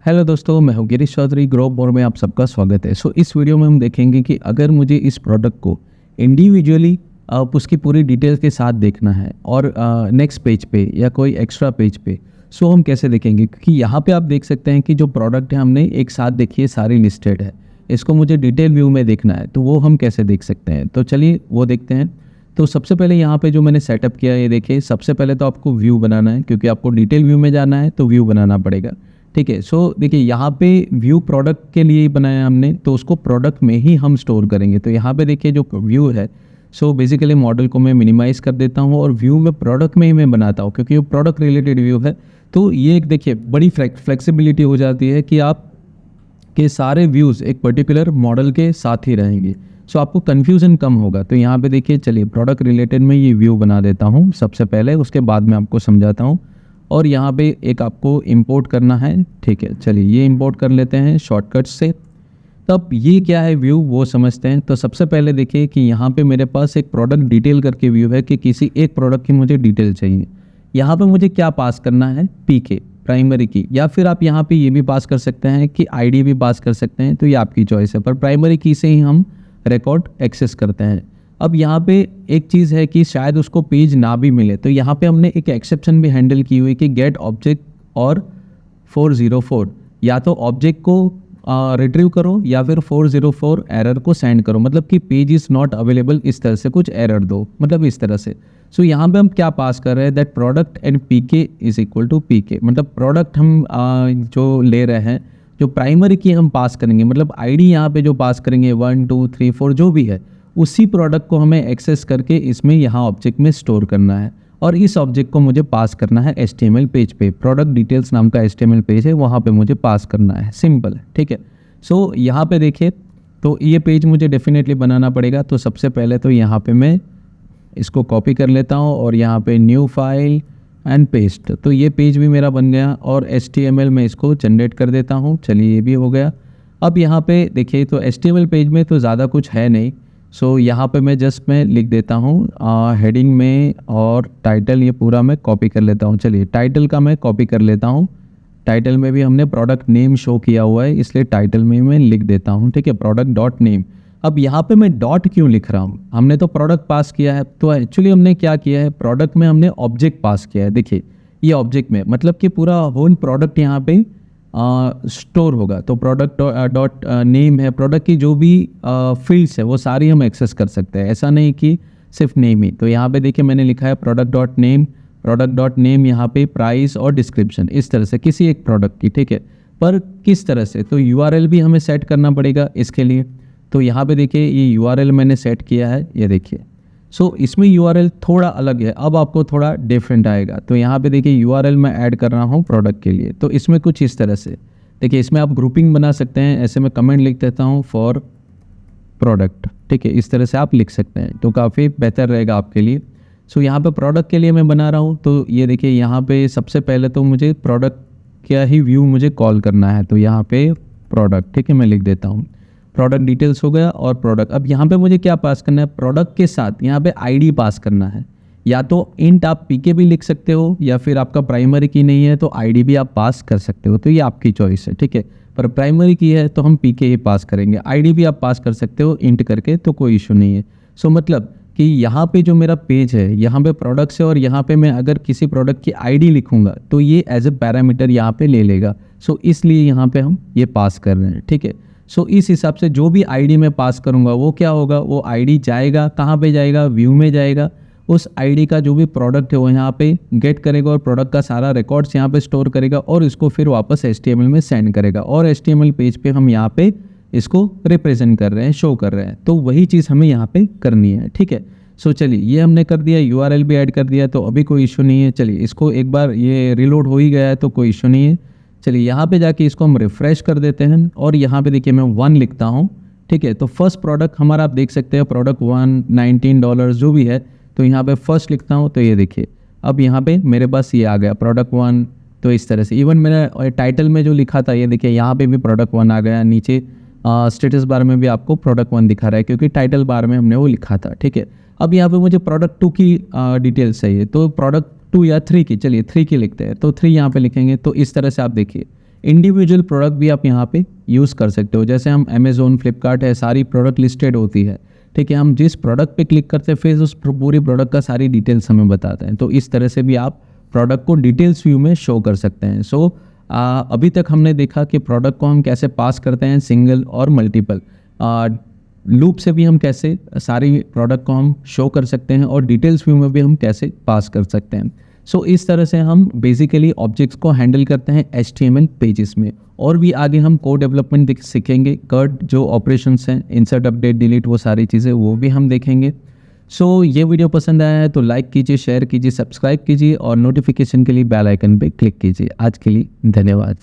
Hello दोस्तों, मैं हूं गिरीश चौधरी। ग्रो मोर में आप सबका स्वागत है। इस वीडियो में हम देखेंगे कि अगर मुझे इस प्रोडक्ट को इंडिविजुअली उसकी पूरी डिटेल्स के साथ देखना है और नेक्स्ट पेज पे या कोई एक्स्ट्रा पेज पे, हम कैसे देखेंगे। क्योंकि यहाँ पे आप देख सकते हैं कि जो प्रोडक्ट है हमने एक साथ देखिए सारी लिस्टेड है। इसको मुझे डिटेल व्यू में देखना है तो वो हम कैसे देख सकते हैं, तो चलिए वो देखते हैं। तो सबसे पहले यहाँ पे जो मैंने सेटअप किया है, ये देखिए। सबसे पहले तो आपको व्यू बनाना है, क्योंकि आपको डिटेल व्यू में जाना है तो व्यू बनाना पड़ेगा। ठीक है। देखिए यहाँ पे व्यू प्रोडक्ट के लिए ही बनाया हमने, तो उसको प्रोडक्ट में ही हम स्टोर करेंगे। तो यहाँ पे देखिए जो व्यू है, बेसिकली मॉडल को मैं मिनिमाइज़ कर देता हूँ और व्यू में प्रोडक्ट में ही मैं बनाता हूँ, क्योंकि वो प्रोडक्ट रिलेटेड व्यू है। तो ये एक देखिए बड़ी फ्लेक्सिबिलिटी हो जाती है कि आप के सारे व्यूज़ एक पर्टिकुलर मॉडल के साथ ही रहेंगे। आपको कन्फ्यूज़न कम होगा। तो यहाँ पे देखिए, चलिए प्रोडक्ट रिलेटेड में ये व्यू बना देता हूँ सबसे पहले, उसके बाद मैं आपको समझाता हूँ। और यहाँ पे एक आपको इंपोर्ट करना है। ठीक है, चलिए ये इंपोर्ट कर लेते हैं शॉर्टकट से। तब ये क्या है व्यू, वो समझते हैं। तो सबसे पहले देखिए कि यहाँ पे मेरे पास एक प्रोडक्ट डिटेल करके व्यू है कि किसी एक प्रोडक्ट की मुझे डिटेल चाहिए। यहाँ पे मुझे क्या पास करना है, पीके प्राइमरी की, या फिर आप यहाँ पे ये भी पास कर सकते हैं कि आईडी भी पास कर सकते हैं। तो ये आपकी चॉइस है, पर प्राइमरी की से ही हम रिकॉर्ड एक्सेस करते हैं। अब यहाँ पे एक चीज़ है कि शायद उसको पेज ना भी मिले, तो यहाँ पे हमने एक एक्सेप्शन भी हैंडल की हुई कि गेट ऑब्जेक्ट और 404, या तो ऑब्जेक्ट को रिट्रीव करो या फिर 404 एरर को सेंड करो, मतलब कि पेज इज़ नॉट अवेलेबल, इस तरह से कुछ एरर दो, मतलब इस तरह से। यहाँ पे हम क्या पास कर रहे हैं, that product and PK is equal to PK, मतलब प्रोडक्ट हम जो ले रहे हैं, जो प्राइमरी की हम पास करेंगे, मतलब आईडी यहाँ पे जो पास करेंगे 1 2 3 4 जो भी है, उसी प्रोडक्ट को हमें एक्सेस करके इसमें यहाँ ऑब्जेक्ट में स्टोर करना है। और इस ऑब्जेक्ट को मुझे पास करना है HTML पेज पे, प्रोडक्ट डिटेल्स नाम का HTML पेज है, वहाँ पे मुझे पास करना है। सिंपल है, ठीक है। यहाँ पे देखिए, तो ये पेज मुझे डेफिनेटली बनाना पड़ेगा। तो सबसे पहले तो यहाँ पे मैं इसको कॉपी कर लेता हूँ और यहाँ पे न्यू फाइल एंड पेस्ट, तो ये पेज भी मेरा बन गया। और HTML में इसको जनरेट कर देता हूँ। चलिए ये भी हो गया। अब यहाँ पे देखिए, तो HTML पेज में तो ज़्यादा कुछ है नहीं। यहाँ पे मैं लिख देता हूँ हेडिंग में, और टाइटल ये पूरा मैं कॉपी कर लेता हूँ। चलिए टाइटल का मैं कॉपी कर लेता हूँ। टाइटल में भी हमने प्रोडक्ट नेम शो किया हुआ है, इसलिए टाइटल में मैं लिख देता हूँ। ठीक है, प्रोडक्ट डॉट नेम। अब यहाँ पे मैं डॉट क्यों लिख रहा हूँ, हमने तो प्रोडक्ट पास किया है। तो एक्चुअली हमने क्या किया है, प्रोडक्ट में हमने ऑब्जेक्ट पास किया है। देखिए ये ऑब्जेक्ट में, मतलब कि पूरा होल प्रोडक्ट यहाँ पे स्टोर होगा। तो प्रोडक्ट डॉट नेम है, प्रोडक्ट की जो भी फील्ड्स है वो सारी हम एक्सेस कर सकते हैं, ऐसा नहीं कि सिर्फ नेम ही। तो यहाँ पे देखिए मैंने लिखा है प्रोडक्ट डॉट नेम, यहाँ पे प्राइस और डिस्क्रिप्शन, इस तरह से किसी एक प्रोडक्ट की। ठीक है, पर किस तरह से, तो URL भी हमें सेट करना पड़ेगा इसके लिए। तो यहाँ पे देखिए ये URL मैंने सेट किया है, ये देखिए। इसमें URL थोड़ा अलग है, अब आपको थोड़ा डिफरेंट आएगा। तो यहाँ पे देखिए URL मैं ऐड कर रहा हूँ प्रोडक्ट के लिए। तो इसमें कुछ इस तरह से देखिए, इसमें आप ग्रुपिंग बना सकते हैं। ऐसे मैं कमेंट लिख देता हूँ फॉर प्रोडक्ट। ठीक है, इस तरह से आप लिख सकते हैं, तो काफ़ी बेहतर रहेगा आपके लिए। यहाँ पे प्रोडक्ट के लिए मैं बना रहा हूँ। तो ये देखिए यहाँ पे सबसे पहले तो मुझे प्रोडक्ट का ही व्यू मुझे कॉल करना है। तो यहाँ पे प्रोडक्ट, ठीक है, मैं लिख देता हूँ। प्रोडक्ट डिटेल्स हो गया और प्रोडक्ट। अब यहाँ पे मुझे क्या पास करना है, प्रोडक्ट के साथ यहाँ पे आईडी पास करना है। या तो इंट आप पीके भी लिख सकते हो, या फिर आपका प्राइमरी की नहीं है तो आईडी भी आप पास कर सकते हो, तो ये आपकी चॉइस है। ठीक है, पर प्राइमरी की है तो हम पीके ही पास करेंगे। आईडी भी आप पास कर सकते हो इंट करके, तो कोई इशू नहीं है। मतलब कि यहाँ पे जो मेरा पेज है, यहाँ पे प्रोडक्ट्स है, और यहाँ पे मैं अगर किसी प्रोडक्ट की आईडी लिखूंगा तो ये एज ए पैरामीटर यहाँ पे ले लेगा। इसलिए यहाँ पे हम ये पास कर रहे हैं। ठीक है, इस हिसाब से जो भी आईडी मैं पास करूंगा वो क्या होगा, वो आईडी जाएगा कहाँ पे जाएगा, व्यू में जाएगा। उस आईडी का जो भी प्रोडक्ट है वो यहाँ पे गेट करेगा और प्रोडक्ट का सारा रिकॉर्ड्स यहाँ पे स्टोर करेगा, और इसको फिर वापस HTML में सेंड करेगा। और HTML पेज पे हम यहाँ पे इसको रिप्रेजेंट कर रहे हैं, शो कर रहे हैं। तो वही चीज़ हमें यहाँ पे करनी है। ठीक है, चलिए ये हमने कर दिया, URL भी ऐड कर दिया, तो अभी कोई इशू नहीं है। चलिए इसको एक बार ये रिलोड हो ही गया है तो कोई इशू नहीं है। चलिए यहाँ पे जाके इसको हम रिफ्रेश कर देते हैं, और यहाँ पे देखिए मैं 1 लिखता हूँ। ठीक है, तो फर्स्ट प्रोडक्ट हमारा आप देख सकते हैं, प्रोडक्ट 1 $19 जो भी है। तो यहाँ पे फर्स्ट लिखता हूँ, तो ये देखिए अब यहाँ पे मेरे पास ये आ गया प्रोडक्ट 1। तो इस तरह से इवन मेरा टाइटल में जो लिखा था, ये देखिए यहाँ पे भी प्रोडक्ट 1 आ गया। नीचे स्टेटस बार में भी आपको प्रोडक्ट 1 दिखा रहा है, क्योंकि टाइटल बार में हमने वो लिखा था। ठीक है, अब यहाँ पे मुझे प्रोडक्ट 2 की डिटेल्स चाहिए, तो प्रोडक्ट 2 या 3 की, चलिए 3 की लिखते हैं। तो 3 यहाँ पे लिखेंगे। तो इस तरह से आप देखिए इंडिविजुअल प्रोडक्ट भी आप यहाँ पे यूज़ कर सकते हो। जैसे हम अमेज़ोन, फ्लिपकार्ट है, सारी प्रोडक्ट लिस्टेड होती है, ठीक है। हम जिस प्रोडक्ट पे क्लिक करते हैं फिर उस पूरी प्रोडक्ट का सारी डिटेल्स हमें बताते हैं। तो इस तरह से भी आप प्रोडक्ट को डिटेल्स व्यू में शो कर सकते हैं। सो अभी तक हमने देखा कि प्रोडक्ट को हम कैसे पास करते हैं, सिंगल और मल्टीपल। लूप से भी हम कैसे सारी प्रोडक्ट को हम शो कर सकते हैं और डिटेल्स व्यू में भी हम कैसे पास कर सकते हैं। सो इस तरह से हम बेसिकली ऑब्जेक्ट्स को हैंडल करते हैं HTML पेजेस में। और भी आगे हम कोड डेवलपमेंट सीखेंगे, कर्ट जो ऑपरेशंस हैं, इंसर्ट, अपडेट, डिलीट, वो सारी चीज़ें वो भी हम देखेंगे। सो ये वीडियो पसंद आया है तो लाइक कीजिए, शेयर कीजिए, सब्सक्राइब कीजिए और नोटिफिकेशन के लिए बेल आइकन पे क्लिक कीजिए। आज के लिए धन्यवाद।